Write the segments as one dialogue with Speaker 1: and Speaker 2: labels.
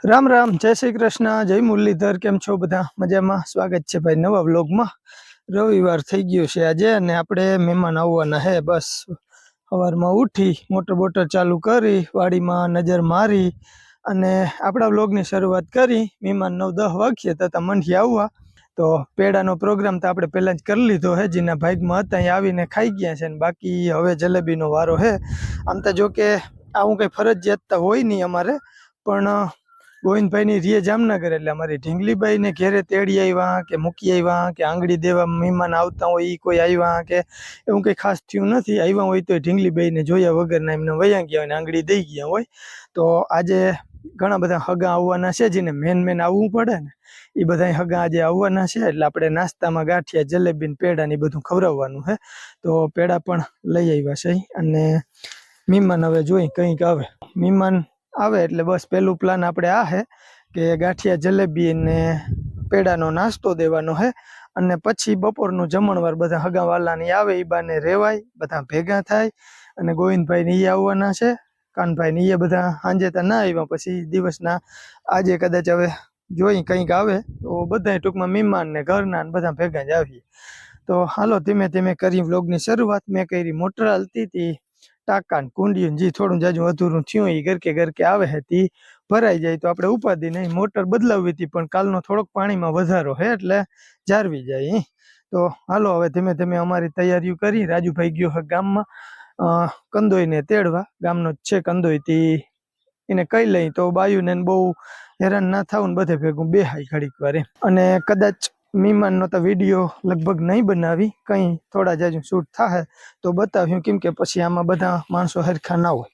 Speaker 1: राम राम जय श्री कृष्ण जय मुरलीधर केम छो बधा मजामां। स्वागत है भाई नवा व्लॉग में। रविवार थई गयो छे आजे अने आपणे मेहमान आववाना है। बस सवारमां उठी मोटर बोटर चालू करी वाड़ीमां नजर मारी अने आपणा व्लॉगनी शरूआत करी। मेहमान 9-10 वाग्ये तथा मंडी आववा तो पेड़ानो प्रोग्राम तो आपणे पहेला ज करी लीधो है। जेना भागमां हता अहीं आवीने खाई गया छे। बाकी हवे जलेबीनो वारो है। आम तो जो के आवुं कई फरजियात तो होय नहीं अमारे, पण गोविंदभाई ની રીએ જામનગર એટલે અમારી ઢીંગલીબાઈ ને ઘેરે તેડી આવ્યા કે મૂકી આવ્યા કે આંગળી દેવા મહેમાન આવતા હોય ઈ કોઈ આવ્યા કે એવું કંઈ ખાસ થયું નથી। આવ્યા હોય તો ઢીંગલીબાઈને જોયા વગરના એમને વયા ગયા અને આંગળી દઈ ગયા હોય। તો આજે ઘણા બધા હગા આવવાના છે જેને મેન આવવું પડે ને એ બધા હગા આજે આવવાના છે। એટલે આપણે નાસ્તામાં ગાંઠિયા જલેબી ને પેડા ને બધું ખવડાવવાનું છે। તો પેડા પણ લઈ આવ્યા છે અને મહેમાન હવે જોઈ કંઈક આવે। મહેમાન આવે એટલે બસ પહેલું પ્લાન આપણે આ છે કે ગાંઠિયા જલેબી ને પેડાનો નાસ્તો દેવાનો છે અને પછી બપોરનું જમણવાર બધા હગાવાલાની આવે એ બાને રેવાય બધા ભેગા થાય। અને ગોવિંદભાઈ ને એ આવવાના છે, કાનભાઈ ને એ બધા સાંજે તો ના આવ્યા પછી દિવસના આજે કદાચ હવે જોઈ કંઈક આવે તો બધા ટૂંકમાં મહેમાન ને ઘરના બધા ભેગા જ આવીએ। તો હાલો ધીમે ધીમે કરી વ્લોગની શરૂઆત। મેં કરી મોટર હાલતી હતી टाका कुंडी जी थोड़ू जाजू अधूरू थयुं ई गरके आवे है ती भराई जाए तो आपणे उपाधी नहीं। मोटर बदलावी थी पण कालनो थोड़ोक पाणी में वधारो है एटले जारवी जाए। तो हालो हवे धीमे धीमे अमारी तैयारीओ करी। राजूभाई गयो है गाम में कंदोई ने तेड़वा। गामनो ज छे कंदोई थी एने कही लई तो बायु ने बहु हैरान ना थाव ने बधे भेगुं बेहाय घड़ीक वार। अने कदाच मेहमान नो तो विडियो लगभग नहीं बनावी, कहीं थोड़ा जाजू शूट थाहे तो बताव्युं केम के पछी आमां बधा माणसो हरखा ना होय।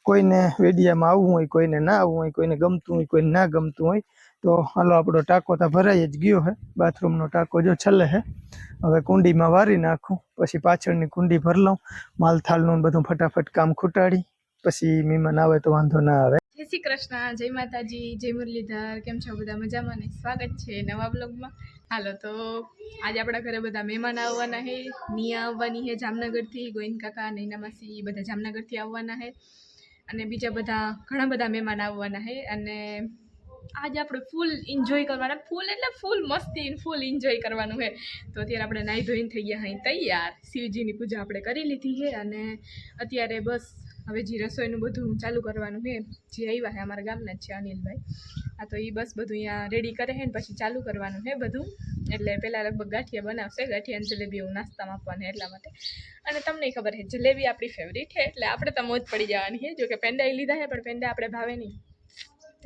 Speaker 1: कोईने विडियामां आववुं होय, कोईने ना आववुं होय, कोईने गमतुं होय, कोईने ना गमतुं होय। तो हालो आपणो टाको तो भराई ज गयो है। बाथरूम नो टाको जो छल्ले है हवे कुंडी में वारी नाखुं पछी पाछळनी कुंडी भर लऊं। मालथालनुं बधुं फटाफट काम खूटाड़ी पछी मेहमान आवे तो वांधो ना आवे।
Speaker 2: जय श्री कृष्ण जय माताजी जय मुरलीधर केम छो बधा मजामां ने स्वागत है नवा ब्लॉग में। हालो तो आज अपना घरे बधा मेहमान आववाना है। निया आववानी है जामनगर थी, गोविंद काका नैना मासी बधा जामनगर थी आववाना है अने बीजा बधा घणा बधा मेहमान आववाना है। अने आज આપણે ફૂલ એન્જોય કરવાના, ફૂલ એટલે ફૂલ મસ્તી ફૂલ એન્જોય કરવાનું છે। તો અત્યારે આપણે નાહી ધોઈને થઈ ગયા અહીં તૈયાર। શિવજીની પૂજા આપણે કરી લીધી છે અને અત્યારે બસ હવે જે રસોઈનું બધું ચાલુ કરવાનું છે। જે આવ્યા છે અમારા ગામના જ છે અનિલભાઈ, આ તો એ બસ બધું અહીંયા રેડી કરે છે ને પછી ચાલુ કરવાનું છે બધું। એટલે પહેલાં લગભગ ગાંઠિયા બનાવશે, ગાંઠિયા અને જલેબી એવું નાસ્તામાં આપવાને એટલા માટે। અને તમને ખબર છે જલેબી આપણી ફેવરિટ છે એટલે આપણે તો મોજ પડી જવાની છે। જો કે પેંડા એ લીધા છે પણ પેંડા આપણે ભાવે નહીં,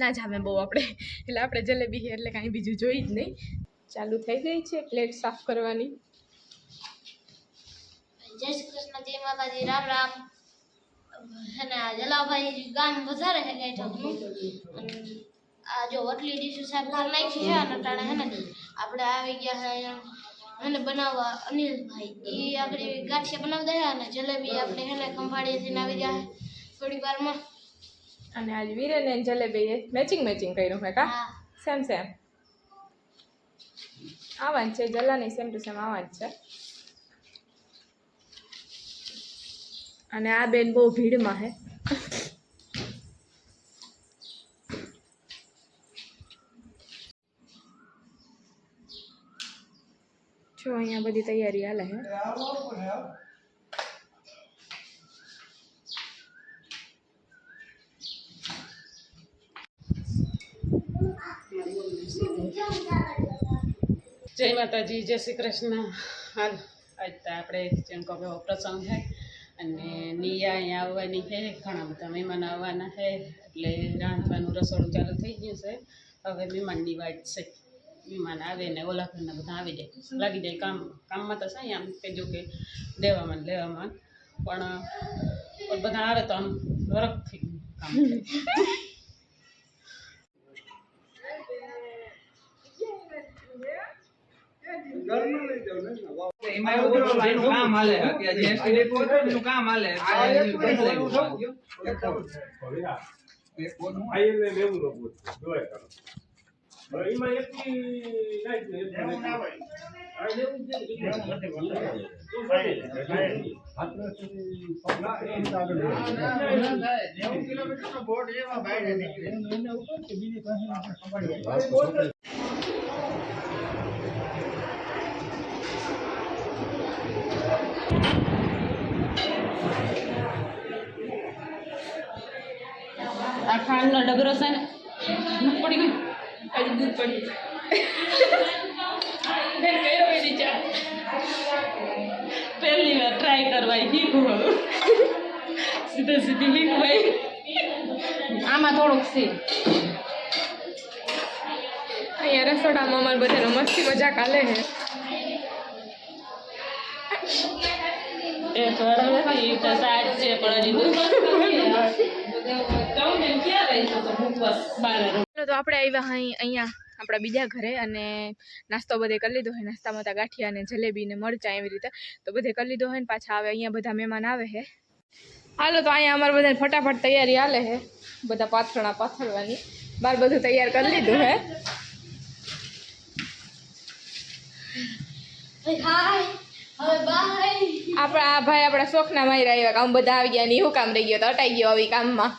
Speaker 2: ના જામે બહુ આપણે, એટલે આપણે જલેબી છે એટલે કાંઈ બીજું જોઈ જ નહીં। ચાલુ થઈ ગઈ છે પ્લેટ સાફ કરવાની।
Speaker 3: जय श्री कृष्ण जय माता जी राम राम है ना। जलाभाई गाम વધારે है गए ठकनु आ जो वटली डिश साहब कर नाखी है અને ટાણે है ने આપણે આવી ગયા है અને બનાવવા अनिल भाई ई આપણે ગાંઠિયા બનાવી દે અને જલેબી આપણે है ने ખંભાળી થી આવી જાય થોડી વાર માં।
Speaker 2: અને આજ વીરે ને જલેબી મેચિંગ કર્યું છે કા? સેમ આવાન છે જલાની સેમ ટુ સેમ આવાન છે। અને આ બેન બહુ ભીડમાં છે। જો અહીંયા બધી તૈયારી હાલે છે।
Speaker 4: जय माताजी जय श्री कृष्ण। हाल आज तो આપણે જેમ કે પ્રસંગ છે અને નિયા અહીંયા આવવાની છે, ઘણા બધા મહેમાન આવવાના છે એટલે રાંધવાનું રસોડું ચાલુ થઈ ગયું છે। હવે મહેમાનની વાટ છે, મહેમાન આવે ને ઓલા ઘરના બધા આવી જાય લાગી જાય કામમાં તો છે આમ કે જો કે દેવામાં ને લેવામાં, પણ બધા આવે તો આમ વરખથી કામ થાય।
Speaker 5: काम हाले काम हाले
Speaker 4: આ ખાંડનો ડબરો છે ને પડી ગયું
Speaker 2: હજી દૂધ પડી બેન કયો એની ચા
Speaker 4: પહેલી વાર ટ્રાય કરવા શીખવું હવે સીધે સીધી શીખવાય આમાં થોડુંક છે
Speaker 2: અહીંયા રસોડામાં અમારે બધાનો મસ્તી મજાક હાલે છે
Speaker 4: એ થોડા નથી તો સાચ છે પણ હજી દૂધ તમે ક્યાં રહીશો તો મુકવાસ બાર
Speaker 2: તો આપણે આવ્યા અહીંયા આપણા બીજા ઘરે અને નાસ્તો બધે કરી લીધો હોય નાસ્તામાં તો ગાંઠિયા ને જલેબી ને મરચાં એવી રીતે તો બધે કરી લીધો હોય ને પાછા આવે અહીંયા બધા મહેમાન આવે છે હાલો તો અહીંયા અમારે બધા ફટાફટ તૈયારી હાલે છે બધા પાથરણા પાથરવાની બાર બધું તૈયાર કરી લીધું હે
Speaker 3: હાય હવે બાય
Speaker 2: આપણા આ ભાઈ આપણા શોખના માયરા આવ્યા કામ બધા આવી ગયા ને એવું કામ રહી ગયો તો અટાઈ ગયો આવી કામમાં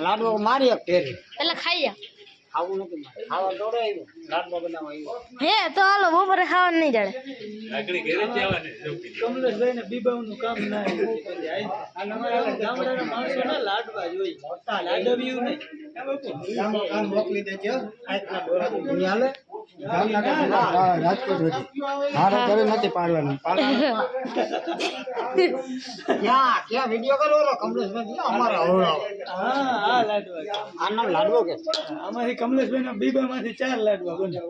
Speaker 6: લાડવો મારી એક ફેરી
Speaker 3: એટલે ખાઈ
Speaker 6: ખાવું નથી ખાવા દોડે આવ્યો લાડવા બનાવવા આવ્યો
Speaker 3: હે તો હાલો બપોરે ખાવાનું નહીં જડે
Speaker 1: કમલેશભાઈ ને બીબાનું કામ ના ગામડાના માણસો ના લાડવા જોઈ લાડવ્યું નહીં મોકલી દેજો રાજકોટ મારા ઘરે નથી પાડવાનું
Speaker 6: ક્યાં વિડીયો કરો કમલેશભાઈ અમારા હા લાડવા આ નામ લાડવો કે
Speaker 1: અમારી કમલેશભાઈ ના બીબા માંથી 4 લાડવા બને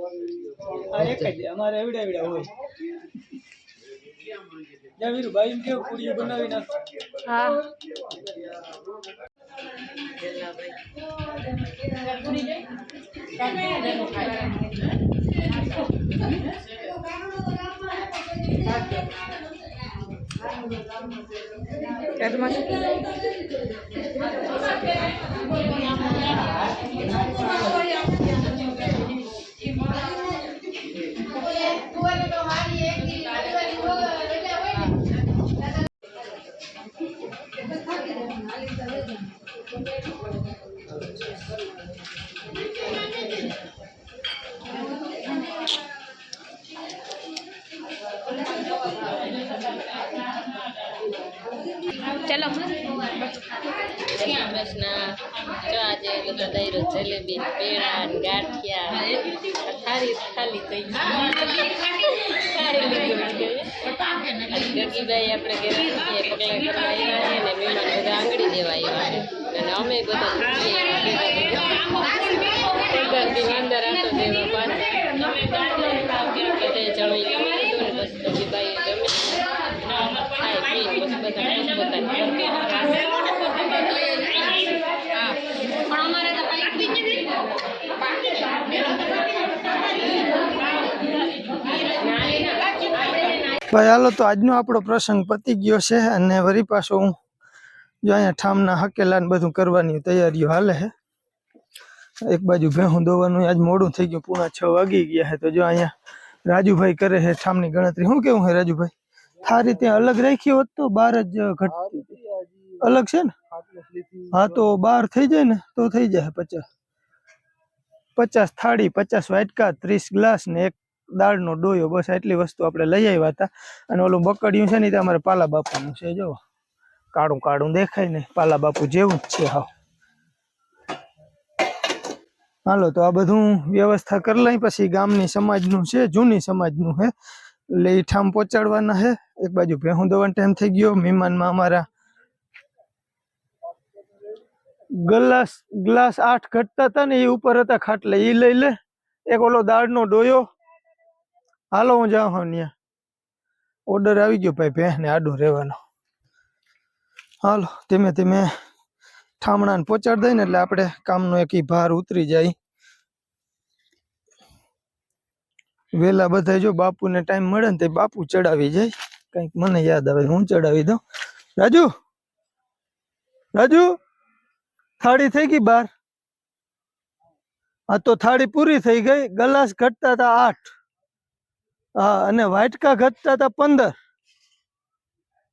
Speaker 1: આ એક જ અમારે એવડા એવડા હોય જા વીરુ ભાઈ કેવું પૂરી બનાવી નાખ
Speaker 2: હા ચલો
Speaker 4: જો આજે બધા દહીરો જલેબી પેડા ગાંઠિયા થાળી ખાલી થઈ ગગીભાઈ આપણે ઘરે પગલા કરવા આવ્યા છે ને મહેમાન બધા આંગળી દેવા આવ્યા છે અને અમે બધા અંદર આટો દેવા પાછા બધે જમી લીધું ને બસ ગગીભાઈ જમી ખાઈ પી પછી બધા પોતાની
Speaker 1: ભાઈ હાલો તો આજનો આપણો પ્રસંગ પતી ગયો છે અને વળી પાછો હું જો અહીંયા ઠામના હકેલા ને બધું કરવાની તૈયારીઓ હાલે છે એક બાજુ ભેહું દોવાનું આજ મોડું થઈ ગયું 6:30 વાગી ગયા છે તો જો અહીંયા રાજુભાઈ કરે છે ઠામની ગણતરી શું કેવું છે રાજુભાઈ થારી ત્યાં અલગ રાખી હોત તો 12 જ ઘટતી અલગ છે ને હા તો 12 થઈ જાય ને તો થઈ જાય 50 થાળી 50 વાટકા 30 ગ્લાસ ને એક દાળનો ડોયો બસ આટલી વસ્તુ આપણે લઈ આવ્યા હતા અને ઓલું બકડિયું છે ને તે અમારે પાલા બાપુનું છે જો કાળું કાળું દેખાય ને પાલા બાપુ જેવું જ છે હાવ હાલો તો આ બધું વ્યવસ્થા કરી લઈ પછી ગામની સમાજનું છે જૂની સમાજનું છે એટલે એ ઠામ પહોંચાડવાના છે એક બાજુ ભેહું દવાનો ટાઈમ થઈ ગયો મહેમાનમાં અમારા ગ્લાસ 8 ઘટતા હતા ને એ ઉપર હતા ખાટલે એ લઈ લે એક ઓલો દાળનો ડોયો હાલો હું જાઉં હું ત્યાં ઓર્ડર આવી ગયો ભાઈ ભેંસને આડો રહેવાનો હાલો ધીમે ધીમે ઠામણાને પહોંચાડી દઈએ ને એટલે આપણે કામનો એક ભાર ઉતરી જાય વેલા બધા જો બાપુને ટાઈમ મળે ને તે બાપુ ચડાવી જાય કંઈક મને યાદ આવે હું ચડાવી દઉં રાજુ રાજુ થાળી થઈ ગઈ બાર? હા તો થાળી પૂરી થઈ ગઈ. ગ્લાસ ઘટતા હતા 8. હા અને વાટકા ઘટતા હતા 15.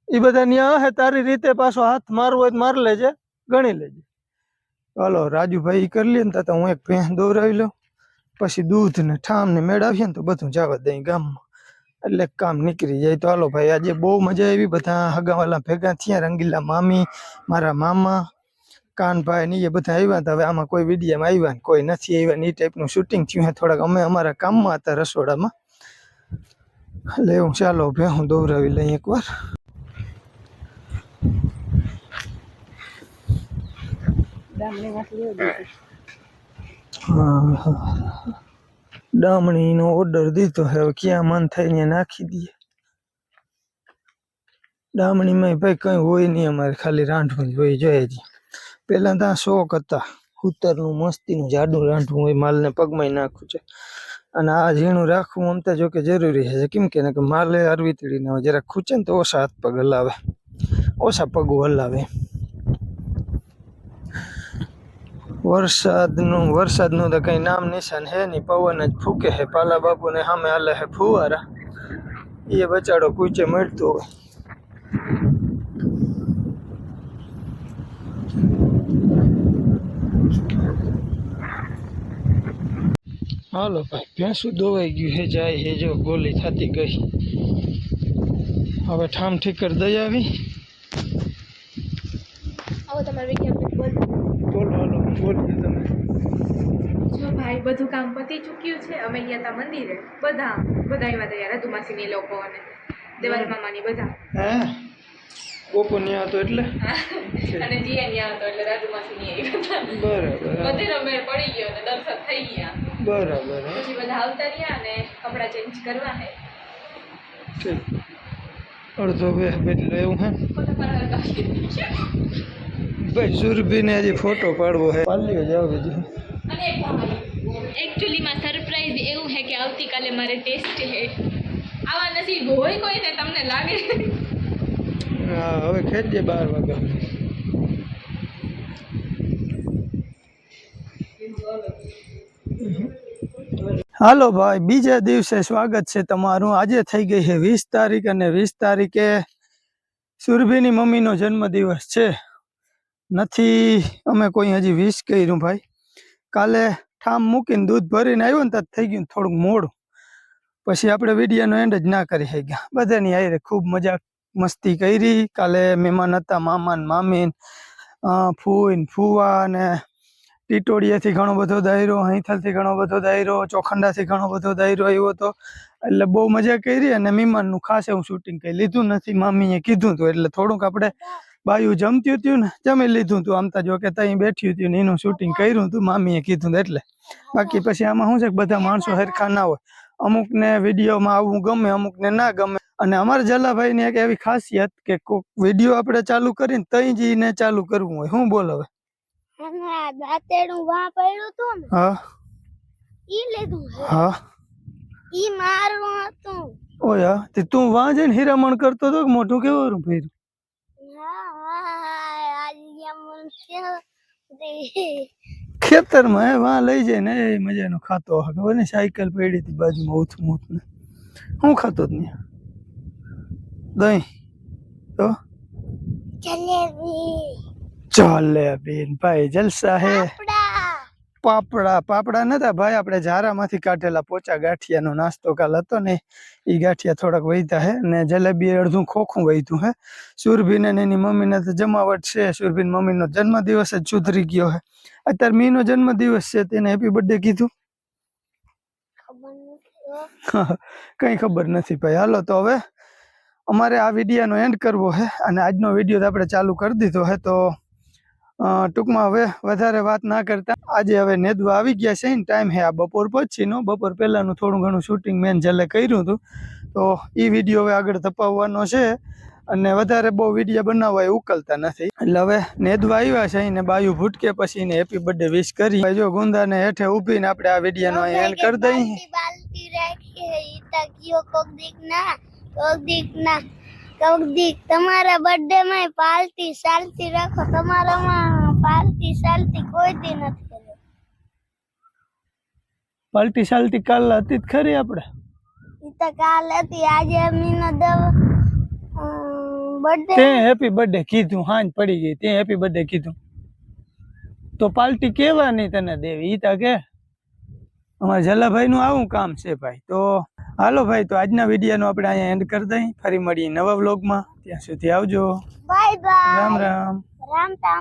Speaker 1: એ બધા ન્યા હે. તારી રીતે પાછો હાથ મારવો હોય તો માર લેજે, ગણી લેજે. હાલો રાજુભાઈ કરી લે ને તો હું એક ભેંસ દોરાવી લઉં, પછી દૂધ ને ઠામ ને મેળવીએ ને તો બધું જવા દઈ ગામમાં, એટલે કામ નીકળી જાય. તો હાલો ભાઈ, આજે બહુ મજા આવી. બધા હગાવાલા ભેગા થયા, રંગીલા મામી, મારા મામા, કાનભાઈ ને એ બધા આવ્યા હતા. હવે આમાં કોઈ વિડીયામાં આવ્યા ને કોઈ નથી આવ્યા ને એ ટાઈપનું શૂટિંગ થયું હે. થોડાક અમે અમારા કામમાં હતા રસોડામાં, એટલે હું ચાલો ભેહું દોરાવી લઈ એકવાર. ડામણીનો ઓર્ડર દીધો હવે ક્યાં મન થાય ત્યાં નાખી દઈએ. ડામણીમાં ભાઈ કઈ હોય નહીં અમારે, ખાલી રાંધવું જ હોય. જોઈએ જ પેલા ત્યાં શોખ હતા ઉત્તરનું મસ્તીનું જાડું રાંધવું હોય, માલને પગમાં નાખવું છે. અને આ ઝીણું રાખવું આમ તો જો કે જરૂરી છે. કેમ કે માલે અરવીતડીને હોય, જરાક ખૂચે ને તો ઓછા હાથ પગ હલાવે, ઓછા પગું હલાવે. વરસાદનું તો કઈ નામ નિશાન હે નહીં, પવન જ ફૂકે છે. પાલા બાપુને સામે હાલે છે ફુવારા, એ બચાડો કૂચે મળતો હોય. હાલો ભાઈ, ભેંસું દોવાઈ ગયું હે, જાય હે, જો ગોલી થતી ગઈ. હવે ઠામ ઠીકર દઈ આવી.
Speaker 2: આવો તમારે વિજ્ઞાપન બોલો.
Speaker 1: બોલો હાલો બોલીએ તમે.
Speaker 2: જો ભાઈ બધું કામ પતી ચૂક્યું છે. અમે ગયા હતા મંદિરે, બધા આવ્યા હતા યાર, રાજુમાસીની લોકો અને દેવાલ મામાની બધા.
Speaker 1: હે ગોપુ ન્યા હતો એટલે
Speaker 2: અને જીયા ન્યા હતો એટલે રાજુમાસીની આવ્યા હતા.
Speaker 1: બરાબર.
Speaker 2: બધેનો મેળ પડી ગયો અને દર્શન થઈ ગયા.
Speaker 1: બરાબર.
Speaker 2: પછી બધા આવતા રહ્યા અને કપડાં ચેન્જ કરવા હે.
Speaker 1: ઠીક. અડધો બે બદલો એવું હે
Speaker 2: ફોટો પાડવા
Speaker 1: ભાઈ. સુરભીને હજી ફોટો પાડવો હે, પાલ્યો જાવ બીજું.
Speaker 2: અને એકચ્યુઅલીમાં સરપ્રાઈઝ એવું છે કે આવતીકાલે મારે ટેસ્ટ છે. આવા નસીબ હોય કોઈને, તમને લાગે?
Speaker 1: હા હવે ખેંચજે 12 વાગ્યા. હાલો ભાઈ, બીજા દિવસે સ્વાગત છે તમારું. આજે થઈ ગઈ છે 20 તારીખ અને 20 તારીખે સુરભીની મમ્મીનો જન્મદિવસ છે. નથી અમે કોઈ હજી વિશ કર્યું ભાઈ. કાલે ઠામ મૂકીને દૂધ ભરીને આવ્યો ને તો થઈ ગયું થોડુંક મોડું, પછી આપણે વિડીયોનો એન્ડ જ ના કરી શક્યા. બધાની હારે ખૂબ મજા મસ્તી કરી. કાલે મહેમાન હતા, મામા ને મામી, ફૂઈ ને ફૂવા, ને ટીટોડિયાથી ઘણો બધો દાયરો, અહીંથલથી ઘણો બધો દાયરો, ચોખંડાથી ઘણો બધો દાયરો આવ્યો હતો. એટલે બહુ મજા કરી. અને મહેમાનનું ખાસ એવું શૂટિંગ કંઈ લીધું નથી, મામીએ કીધું હતું એટલે થોડુંક આપણે બાયું જમતું હતું ને જમી લીધું હતું. આમ તો જો કે ત્યાં બેઠ્યું હતું ને એનું શૂટિંગ કર્યું હતું, મામીએ કીધું એટલે. બાકી પછી આમાં શું છે કે બધા માણસો હરખા ના હોય, અમુકને વિડીયોમાં આવવું ગમે, અમુકને ના ગમે. અને અમારા જલાભાઈની એક એવી ખાસિયત કે કોઈક વિડીયો આપણે ચાલુ કરીને તઈ જઈને ચાલુ કરવું હોય. શું બોલ હવે? હા હા ઓયા તે તું વાં જઈને હીરામણ કરતો હતો કે મોઢું કેવું ફેર્યું? ખેતરમાં હે, વાં લઈ જાય ને એ મજાનો ખાતો હશે. ખબર ને સાયકલ પડી હતી બાજુમાં ઉથું ને હું ખાતો જ નહીં. દહીં તો જલેબી ભાઈ જલસા હે. પાપડા નતા ભાઈ, આપણે ઝારામાંથી કાઢેલા પોચા ગાંઠિયાનો નાસ્તો કાલ હતો ને, એ ગાંઠિયા થોડાક વહીતા હે. ને જલેબી અડધું ખોખું વહીતું હે. સુરભીને એની મમ્મીને તો જમાવટ છે. સુરભીની મમ્મીનો જન્મદિવસ જ સુધરી ગયો હે. અત્યારે મીનો જન્મદિવસ છે, તેને હેપી બર્થડે કીધું? કઈ ખબર નથી ભાઈ. હાલો તો હવે અમારે આ વિડીયોનો એન્ડ કરવો છે અને આજનો વિડીયો તો આપણે ચાલુ કરી દીધો છે. તો ટૂંકમાં હવે વધારે વાત ના કરતા આજે હવે નેદવા આવી ગયા છે. ટાઈમ છે આ બપોર પછીનો. બપોર પહેલાંનું થોડું ઘણું શૂટિંગ મેન જલે કર્યું હતું, તો એ વિડીયો હવે આગળ ધપાવવાનો છે. અને વધારે બહુ વિડીયો બનાવવા એ ઉકલતા નથી, એટલે હવે નેદવા આવ્યા છે ને બાયું ભૂટકે પછી એને હેપી બર્થડે વિશ કરી. જો ગુંદાને હેઠે ઊભીને આપણે આ વિડીયોનો અહીં એન્ડ કરી દઈએ.
Speaker 3: કૌશિક તમારા બર્થડે માં પાર્ટી ચાલતી રાખો, તમારામાં પાર્ટી ચાલતી કોઈ દી નથી કરી.
Speaker 1: પલટી સાલતી કાલ હતી જ ખરી આપણે.
Speaker 3: ઈ તો કાલ હતી, આજે અમીનો બર્થડે.
Speaker 1: તે હેપી બર્થડે કીધું, હાંજ પડી ગઈ, તે હેપી બર્થડે કીધું તો પાર્ટી કેવા નહીં તને દેવી ઈ તા કે. અમારા જલાભાઈ નું આવું કામ છે ભાઈ. તો હાલો ભાઈ, તો આજના વિડીયોનો આપણે અહીંયા એન્ડ કરી દઈ. ફરી મળીએ નવા વ્લોગમાં, ત્યાં સુધી આવજો.
Speaker 3: Bye bye.
Speaker 1: રામ રામ.
Speaker 3: રામ રામ.